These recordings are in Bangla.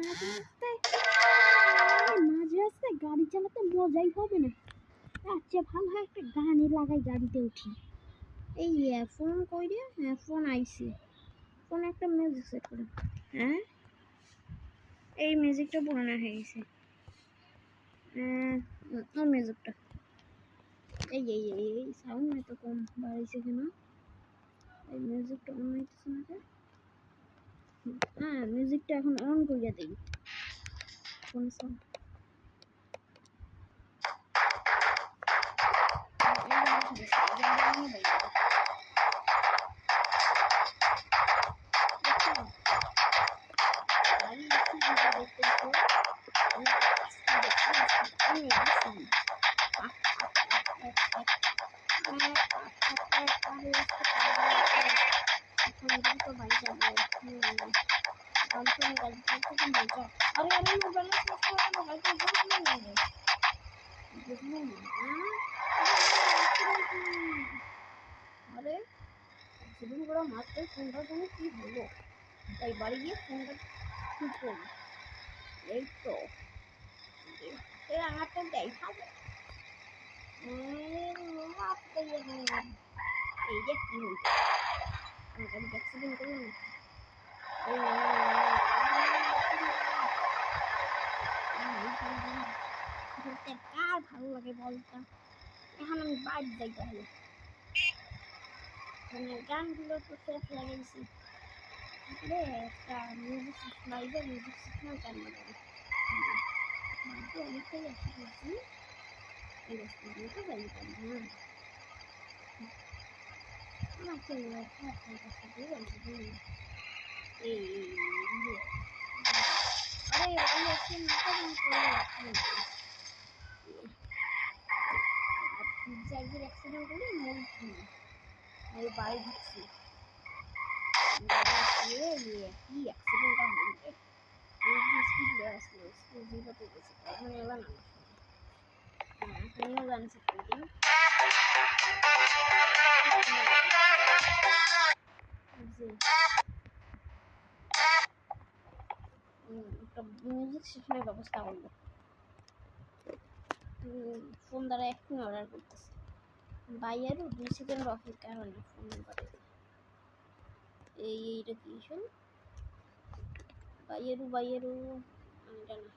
মাঝে রাস্তায় গাড়ি চালাতে মজাই হবে না। আচ্ছা ভালো হয় একটা গানে লাগাই গাড়িতে উঠি। এই ফোন কই রে? হ্যাঁ ফোন আইছে। ফোন একটা মিউজিক সেট করে। হ্যাঁ এই মিউজিকটা পুরানো হয়ে গেছে। ওই মিউজিকটা এই এই এই এই সাউন্ড এত কম বাড়াইছে কেন? এই মিউজিকটা অন হইতেছে না কেন? হ্যাঁ মিউজিকটা এখন অন কইরা দেই। কোন সাউন্ড? আরে সেদিন করে মাত্র ফোনটার জন্য কি হলো, তাই বাড়ি গিয়ে ফোনটা ঠিক করি। এই তো আমারটা দেয় খাবো। এই যে কি হয়েছে আমার অ্যাক্সিডেন্ট করলাম। কার ভালো লাগে বলতাম। এখন আমি বাড়ি যাইতে হবে, গানগুলো তো শেষ লাগাইছি। একটা মিউজিক লাইভে মিউজিক শিখলাম গান বাজাবে বাড়িতে অনেকটাই আসা করছি। এই রাস্তাগুলো তো যাই পারি না আমাকে এই আরে একদিন অ্যাক্সিডেন্ট করে আমি বাড়ি ঢুকছি। কি অ্যাক্সিডেন্টটা হয়েছে স্পিড আসলো স্পিড জিরোতে গেছে এখন এবার না এখনও গান শিখতে একটা মিউজিক শেখানোর ব্যবস্থা করবো। ফোন দ্বারা এক্ষুনি অর্ডার করতেছে। বাইরেও 2 সেকেন্ড অপেক্ষা হয়নি ফোন নাম্বারে। এইটা কি শোন বাইরেও এটা না,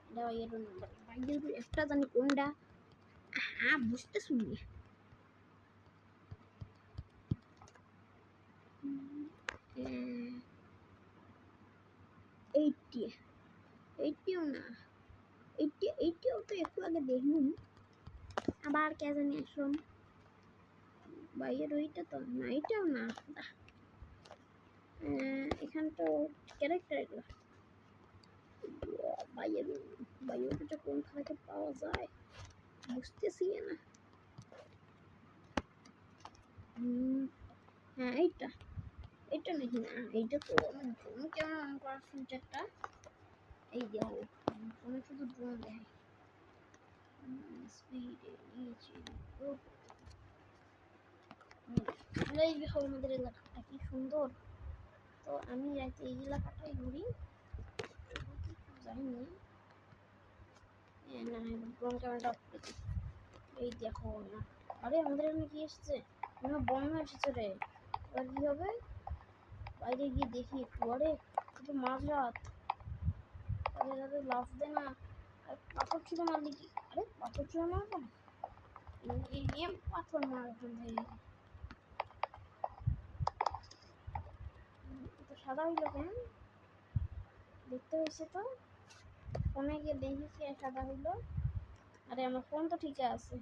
এটা বাইরেও নাম্বার বাইরেও একটা জানি কোনটা। হ্যাঁ বুঝতে শুনি এইটিও না, এইটিও তো একটু আগে দেখুন আবার কে জানি আসুন বাইরের ওইটা তো না, এইটাও না। এখান তো ক্যারেক্টার এগুলো বাইরেটা কোন খাতে পাওয়া যায় বুঝতেছি না। হ্যাঁ এইটা নাকি না, এইটা তো ড্রোন কেমন অন করার ফিচারটা এই দেখো ফোনে শুধু ড্রোন দেয় স্পিডে নিয়েছি। এই দেখো আমাদের এলাকাটা কি সুন্দর। তো আমি রাতে এই এলাকাটাই ঘুরি যাইনি না ড্রোন ক্যামেরাটা অফ করে দিই। এই দেখো না আরে আমাদের এখানে কি এসছে বন্যা এসেছে রে। এবার কি হবে বাইরে গিয়ে দেখি একটু। আরে একটু মাঝরাত তাদের লাভ দেয় না পাথর ছিল মারলি কি? আরে পাথর ছিল না এখন পাথর মার ওখান থেকে তো সাদা হইলো কেন দেখতে হয়েছে তো ফোনে গিয়ে দেখি কি সাদা হইলো। আরে আমার ফোন তো ঠিক আছে,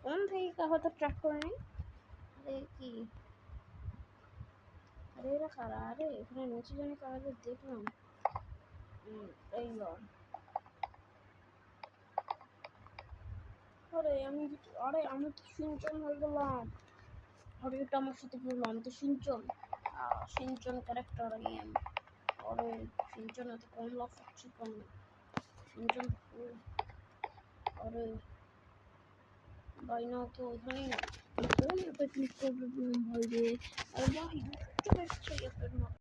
ফোন থেকে হয়তো ট্র্যাক করে নেই। আরে কি আরে এরা কারা? আরে এখানে নিচে জানি কারাদের দেখলাম। এই আরে আমি তো সিঞ্চন হয়ে গেলাম। আরে এটা আমার সাথে বললো আমি তো সিঞ্চন ক্যারেক্টার আমি। আরে সিঞ্চন এত কম লাভ হচ্ছে কেন? সিঞ্চন আরে বাইনা তো ওইখানেই না ক্লিক করবে ভাই রে। আরে ভাই